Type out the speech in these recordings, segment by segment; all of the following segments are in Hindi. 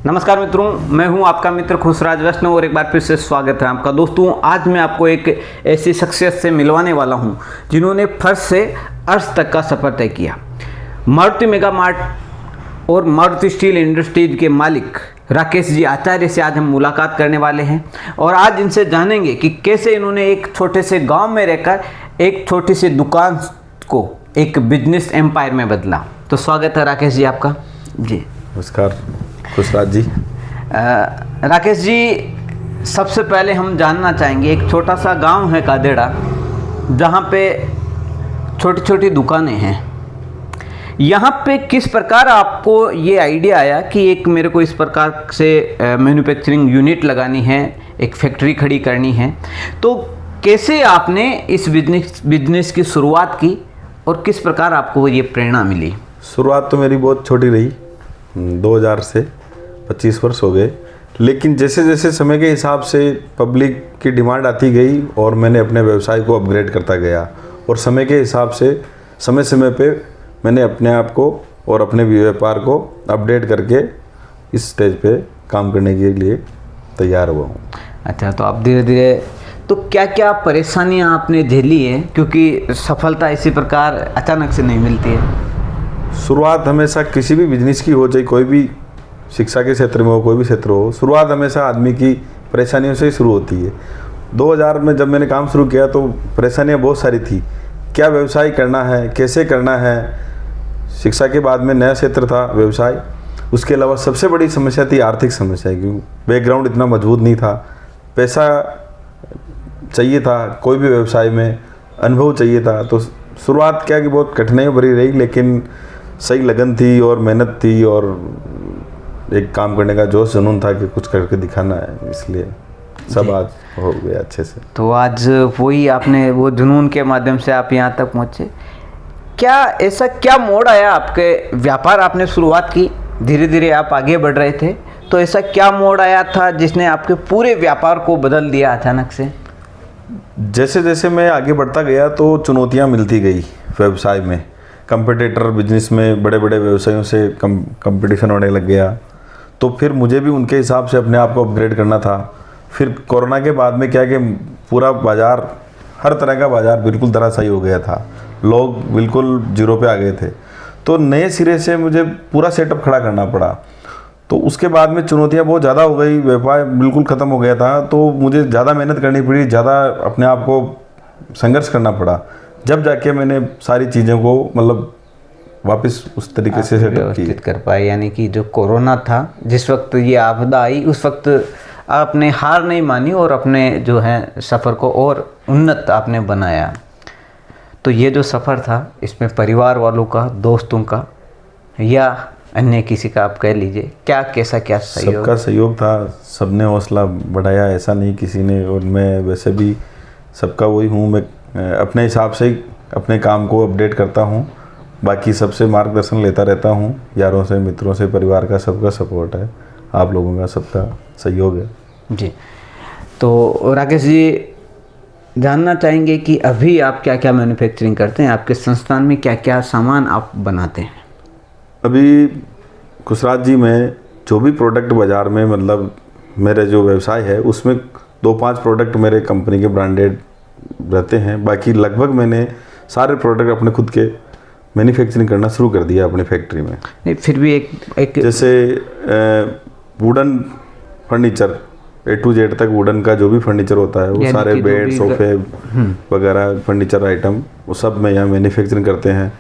नमस्कार मित्रों, मैं हूं आपका मित्र खुशराज वैष्णव और एक बार फिर से स्वागत है आपका। दोस्तों, आज मैं आपको एक ऐसी शख्सियत से मिलवाने वाला हूं जिन्होंने फर्श से अर्श तक का सफ़र तय किया। मारुति मेगा मार्ट और मारुति स्टील इंडस्ट्रीज के मालिक राकेश जी आचार्य से आज हम मुलाकात करने वाले हैं और आज इनसे जानेंगे कि कैसे इन्होंने एक छोटे से गाँव में रहकर एक छोटी सी दुकान को एक बिजनेस एम्पायर में बदला। तो स्वागत है राकेश जी आपका। जी नमस्कार खुशराज जी। राकेश जी, सबसे पहले हम जानना चाहेंगे, एक छोटा सा गांव है कादेड़ा जहां पे छोटी छोटी दुकानें हैं, यहाँ पे किस प्रकार आपको ये आइडिया आया कि एक मेरे को इस प्रकार से मैन्युफैक्चरिंग यूनिट लगानी है, एक फैक्ट्री खड़ी करनी है, तो कैसे आपने इस बिजनेस की शुरुआत की और किस प्रकार आपको ये प्रेरणा मिली? शुरुआत तो मेरी बहुत छोटी रही, 2000 से 25 वर्ष हो गए, लेकिन जैसे जैसे समय के हिसाब से पब्लिक की डिमांड आती गई और मैंने अपने व्यवसाय को अपग्रेड करता गया और समय के हिसाब से समय समय पे मैंने अपने आप को और अपने व्यापार को अपडेट करके इस स्टेज पे काम करने के लिए तैयार हुआ हूँ। अच्छा, तो आप धीरे धीरे, तो क्या क्या परेशानियाँ आपने झेली है, क्योंकि सफलता इसी प्रकार अचानक से नहीं मिलती है? शुरुआत हमेशा किसी भी बिजनेस की हो, चाहे कोई भी शिक्षा के क्षेत्र में हो, कोई भी क्षेत्र हो, शुरुआत हमेशा आदमी की परेशानियों से ही शुरू होती है। 2000 में जब मैंने काम शुरू किया तो परेशानियां बहुत सारी थी। क्या व्यवसाय करना है, कैसे करना है। शिक्षा के बाद में नया क्षेत्र था व्यवसाय। उसके अलावा सबसे बड़ी समस्या थी आर्थिक समस्या, क्योंकि बैकग्राउंड इतना मजबूत नहीं था। पैसा चाहिए था, कोई भी व्यवसाय में अनुभव चाहिए था। तो शुरुआत क्या कि बहुत कठिनाइयों भरी रही, लेकिन सही लगन थी और मेहनत थी और एक काम करने का जोश जुनून था कि कुछ करके दिखाना है, इसलिए सब आज हो गया अच्छे से। तो आज वही आपने वो जुनून के माध्यम से आप यहाँ तक पहुँचे। क्या ऐसा क्या मोड़ आया आपके व्यापार, आपने शुरुआत की, धीरे धीरे आप आगे बढ़ रहे थे, तो ऐसा क्या मोड़ आया था जिसने आपके पूरे व्यापार को बदल दिया अचानक से? जैसे जैसे मैं आगे बढ़ता गया तो चुनौतियाँ मिलती गई व्यवसाय में। कंपटीटर बिजनेस में बड़े बड़े व्यवसायों से कंपटीशन होने लग गया, तो फिर मुझे भी उनके हिसाब से अपने आप को अपग्रेड करना था। फिर कोरोना के बाद में क्या कि पूरा बाज़ार, हर तरह का बाज़ार बिल्कुल धराशायी हो गया था, लोग बिल्कुल जीरो पे आ गए थे, तो नए सिरे से मुझे पूरा सेटअप खड़ा करना पड़ा। तो उसके बाद में चुनौतियाँ बहुत ज़्यादा हो गई, व्यापार बिल्कुल ख़त्म हो गया था, तो मुझे ज़्यादा मेहनत करनी पड़ी, ज़्यादा अपने आप को संघर्ष करना पड़ा। जब जाके मैंने सारी चीज़ों को मतलब वापस उस तरीके से व्यवस्थित कर पाए। यानी कि जो कोरोना था, जिस वक्त ये आपदा आई, उस वक्त आपने हार नहीं मानी और अपने जो है सफ़र को और उन्नत आपने बनाया। तो ये जो सफ़र था, इसमें परिवार वालों का, दोस्तों का या अन्य किसी का, आप कह लीजिए, क्या कैसा क्या सहयोग? सबका सहयोग था, सबने हौसला बढ़ाया, ऐसा नहीं किसी ने। और मैं वैसे भी सबका वही हूँ, मैं अपने हिसाब से ही अपने काम को अपडेट करता हूँ, बाकी सबसे मार्गदर्शन लेता रहता हूँ, यारों से, मित्रों से, परिवार का सबका सपोर्ट है, आप लोगों का सबका सहयोग है। जी, तो राकेश जी, जानना चाहेंगे कि अभी आप क्या क्या मैन्युफैक्चरिंग करते हैं, आपके संस्थान में क्या क्या सामान आप बनाते हैं? अभी खुशराज जी, मैं जो भी प्रोडक्ट बाज़ार में, मतलब मेरे जो व्यवसाय है उसमें 2-5 प्रोडक्ट मेरे कंपनी के ब्रांडेड रहते हैं। बाकी लगभग मैंने सारे प्रोडक्ट अपने खुद के मैन्युफैक्चरिंग करना शुरू कर दिया अपनी फैक्ट्री में। नहीं, फिर भी एक जैसे wooden furniture, A to Z तक वुडन का जो भी फर्नीचर होता है, वो सारे बेड, सोफे वगैरह फर्नीचर आइटम, वो सब में यहाँ मैन्युफैक्चरिंग करते हैं।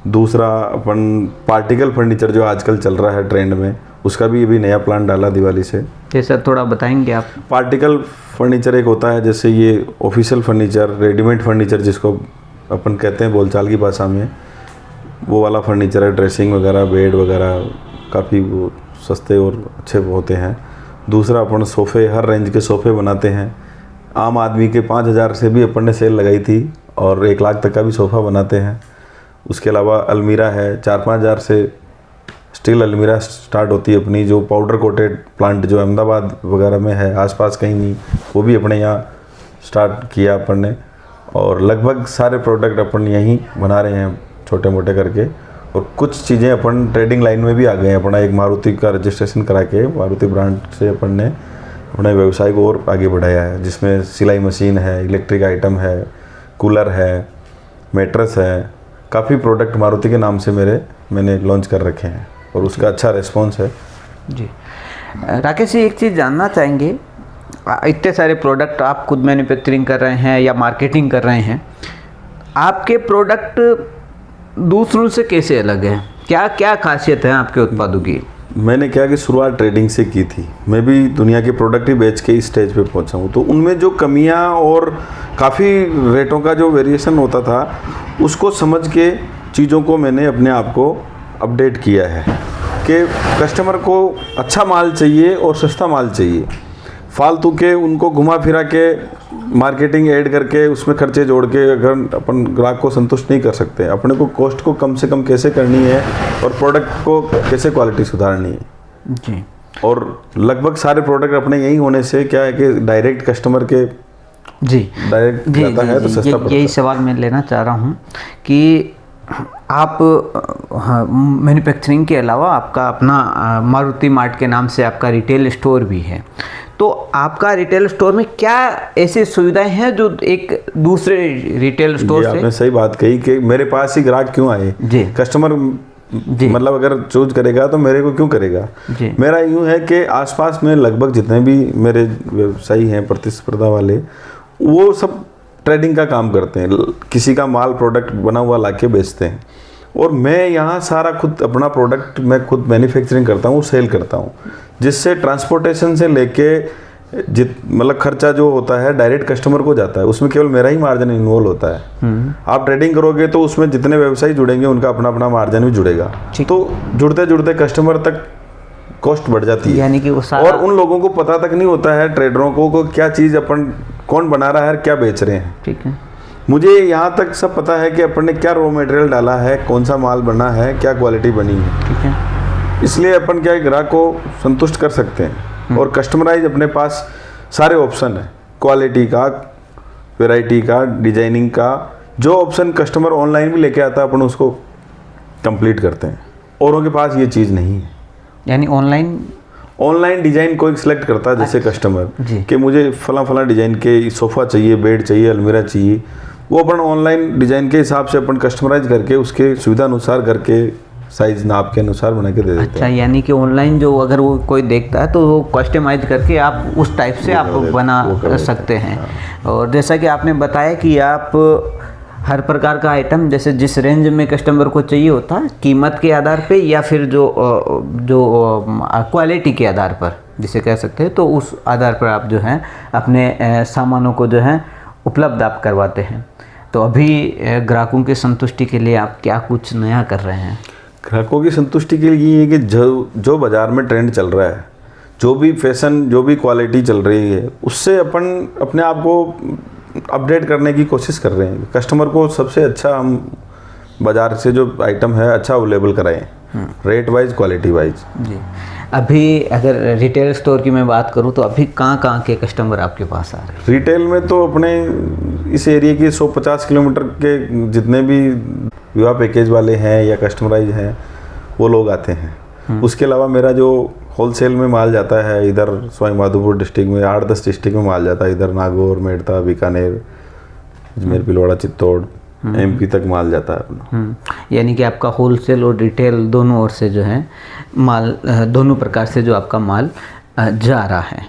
दूसरा अपन पार्टिकल फर्नीचर जो आजकल चल रहा है ट्रेंड में, उसका भी अभी नया प्लान डाला दिवाली से। जैसा थोड़ा बताएंगे आप? पार्टिकल फर्नीचर एक होता है, जैसे ये ऑफिशियल फर्नीचर, रेडीमेड फर्नीचर जिसको अपन कहते हैं बोलचाल की भाषा में, वो वाला फर्नीचर है। ड्रेसिंग वगैरह, बेड वगैरह काफ़ी वो सस्ते और अच्छे होते हैं। दूसरा अपन सोफ़े, हर रेंज के सोफ़े बनाते हैं। आम आदमी के 5000 से भी अपन ने सेल लगाई थी और 1 लाख तक का भी सोफ़ा बनाते हैं। उसके अलावा अलमीरा है, 4-5 हज़ार से स्टील अलमीरा स्टार्ट होती है अपनी, जो पाउडर कोटेड प्लांट जो अहमदाबाद वगैरह में है, आसपास कहीं नहीं, वो भी अपने यहाँ स्टार्ट किया अपन ने। और लगभग सारे प्रोडक्ट अपन यहीं बना रहे हैं छोटे मोटे करके। और कुछ चीज़ें अपन ट्रेडिंग लाइन में भी आ गए हैं। अपना एक मारुति का रजिस्ट्रेशन करा के मारुति ब्रांड से अपन ने अपने व्यवसाय को और आगे बढ़ाया है, जिसमें सिलाई मशीन है, इलेक्ट्रिक आइटम है, कूलर है, मैट्रेस है, काफ़ी प्रोडक्ट मारुति के नाम से मैंने लॉन्च कर रखे हैं और उसका अच्छा रिस्पॉन्स है। जी राकेश जी, एक चीज़ जानना चाहेंगे, इतने सारे प्रोडक्ट आप खुद मैन्युफैक्चरिंग कर रहे हैं या मार्केटिंग कर रहे हैं, आपके प्रोडक्ट दूसरों से कैसे अलग हैं? क्या क्या खासियत है आपके उत्पादों की? मैंने क्या कि शुरुआत ट्रेडिंग से की थी, मैं भी दुनिया के प्रोडक्ट ही बेच के इस स्टेज पे पहुंचा हूँ, तो उनमें जो कमियां और काफ़ी रेटों का जो वेरिएशन होता था उसको समझ के चीज़ों को मैंने अपने आप को अपडेट किया है कि कस्टमर को अच्छा माल चाहिए और सस्ता माल चाहिए। फालतू के उनको घुमा फिरा के मार्केटिंग ऐड करके उसमें खर्चे जोड़ के अगर अपन ग्राहक को संतुष्ट नहीं कर सकते, अपने को कॉस्ट को कम से कम कैसे करनी है और प्रोडक्ट को कैसे क्वालिटी सुधारनी है जी। और लगभग सारे प्रोडक्ट अपने यही होने से क्या है कि डायरेक्ट कस्टमर के जी डायरेक्ट जी जाता है तो सस्ता पड़ता है। यही सवाल मैं लेना चाह रहा हूँ कि आप मैन्युफैक्चरिंग के अलावा आपका अपना मारुति मार्ट के नाम से आपका रिटेल स्टोर भी है, तो आपका रिटेल स्टोर में क्या ऐसी सुविधाएं हैं जो एक दूसरे रिटेल स्टोर से? आपने सही बात कही कि मेरे पास ही ग्राहक क्यों आए जी। कस्टमर जी। मतलब अगर चूज करेगा तो मेरे को क्यों करेगा जी। मेरा यूं है कि आसपास में लगभग जितने भी मेरे व्यवसायी हैं प्रतिस्पर्धा वाले, वो सब ट्रेडिंग का काम करते हैं, किसी का माल प्रोडक्ट बना हुआ लाके बेचते हैं और मैं यहाँ सारा खुद अपना प्रोडक्ट मैं खुद मैन्युफैक्चरिंग करता हूँ, सेल करता हूँ, जिससे ट्रांसपोर्टेशन से लेके मतलब खर्चा जो होता है डायरेक्ट कस्टमर को जाता है, उसमें केवल मेरा ही मार्जिन इन्वॉल्व होता है। आप ट्रेडिंग करोगे तो उसमें जितने व्यवसायी जुड़ेंगे उनका अपना अपना मार्जिन भी जुड़ेगा, तो जुड़ते जुड़ते कस्टमर तक कॉस्ट बढ़ जाती है, यानी कि वो और उन लोगों को पता तक नहीं होता है ट्रेडरों को क्या चीज़ अपन कौन बना रहा है, क्या बेच रहे हैं। ठीक है, मुझे यहाँ तक सब पता है कि अपन ने क्या रॉ मटेरियल डाला है, कौन सा माल बना है, क्या क्वालिटी बनी है। ठीक है, इसलिए अपन क्या ग्राहक को संतुष्ट कर सकते हैं और कस्टमराइज अपने पास सारे ऑप्शन है, क्वालिटी का, वैरायटी का, डिजाइनिंग का, जो ऑप्शन कस्टमर ऑनलाइन भी लेके आता है अपन उसको कंप्लीट करते हैं। औरों के पास ये चीज़ नहीं है। यानी ऑनलाइन डिज़ाइन कोई सिलेक्ट करता है, जैसे कस्टमर कि मुझे फला डिज़ाइन के सोफ़ा चाहिए, बेड चाहिए, अलमीरा चाहिए, वो अपन ऑनलाइन डिज़ाइन के हिसाब से अपन कस्टमराइज करके उसके सुविधा अनुसार करके साइज नाप के अनुसार बना के दे देते हैं। अच्छा, यानी कि ऑनलाइन जो अगर वो कोई देखता है तो वो कस्टमाइज करके आप उस टाइप से आप बना सकते हैं। और जैसा कि आपने बताया कि आप हर प्रकार का आइटम जैसे जिस रेंज में कस्टमर को चाहिए होता है, कीमत के आधार पे या फिर जो क्वालिटी के आधार पर जिसे कह सकते हैं, तो उस आधार पर आप जो हैं अपने सामानों को जो है उपलब्ध आप करवाते हैं। तो अभी ग्राहकों की संतुष्टि के लिए आप क्या कुछ नया कर रहे हैं? ग्राहकों की संतुष्टि के लिए ये है कि जो बाज़ार में ट्रेंड चल रहा है, जो भी फैशन, जो भी क्वालिटी चल रही है, उससे अपन अपने आप को अपडेट करने की कोशिश कर रहे हैं। कस्टमर को सबसे अच्छा हम बाज़ार से जो आइटम है अच्छा अवेलेबल कराएं, रेट वाइज, क्वालिटी वाइज। जी। अभी अगर रिटेल स्टोर की मैं बात करूं तो अभी कहाँ के कस्टमर आपके पास आ रहे हैं? रिटेल में तो अपने इस एरिया के 150 किलोमीटर के जितने भी विवाह पैकेज वाले हैं या कस्टमराइज हैं वो लोग आते हैं। उसके अलावा मेरा जो होलसेल में माल जाता है इधर सवाई माधोपुर डिस्ट्रिक्ट में 8-10 डिस्ट्रिक्ट में माल जाता है, इधर नागौर, मेड़ता, बीकानेर, अजमेर, भीलवाड़ा, चित्तौड़, MP तक माल जाता है अपना। यानी कि आपका होलसेल और रिटेल दोनों ओर से जो है माल, दोनों प्रकार से जो आपका माल जा रहा है।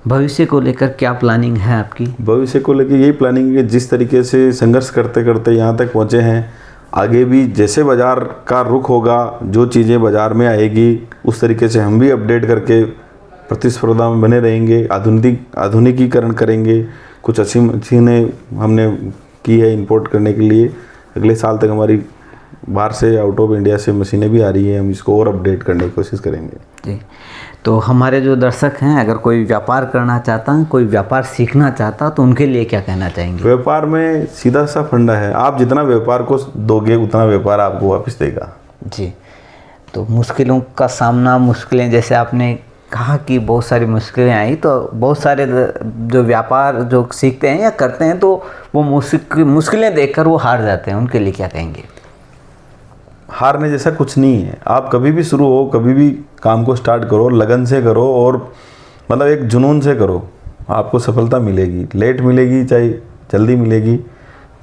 भविष्य को लेकर क्या प्लानिंग है आपकी? भविष्य को लेकर यही प्लानिंग है, जिस तरीके से संघर्ष करते करते यहाँ तक पहुँचे हैं, आगे भी जैसे बाज़ार का रुख होगा, जो चीज़ें बाज़ार में आएगी उस तरीके से हम भी अपडेट करके प्रतिस्पर्धा में बने रहेंगे, आधुनिकीकरण करेंगे। कुछ अच्छी मशीनें हमने की है इंपोर्ट करने के लिए, अगले साल तक हमारी बाहर से, आउट ऑफ इंडिया से मशीनें भी आ रही हैं, हम इसको और अपडेट करने की कोशिश करेंगे। जी, तो हमारे जो दर्शक हैं, अगर कोई व्यापार करना चाहता है, कोई व्यापार सीखना चाहता है, तो उनके लिए क्या कहना चाहेंगे? व्यापार में सीधा सा फंडा है, आप जितना व्यापार को दोगे उतना व्यापार आपको वापस देगा। जी, तो मुश्किलों का सामना, मुश्किलें जैसे आपने कहा कि बहुत सारी मुश्किलें आई, तो बहुत सारे जो व्यापार जो सीखते हैं या करते हैं तो वो मुश्किलें देखकर वो हार जाते हैं, उनके लिए क्या कहेंगे? हारने जैसा कुछ नहीं है। आप कभी भी शुरू हो, कभी भी काम को स्टार्ट करो, लगन से करो और मतलब एक जुनून से करो, आपको सफलता मिलेगी। लेट मिलेगी चाहे जल्दी मिलेगी,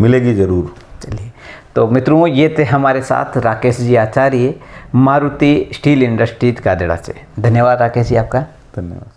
मिलेगी ज़रूर। चलिए, तो मित्रों ये थे हमारे साथ राकेश जी आचार्य, मारुति स्टील इंडस्ट्रीज गादेड़ा से। धन्यवाद राकेश जी आपका। धन्यवाद।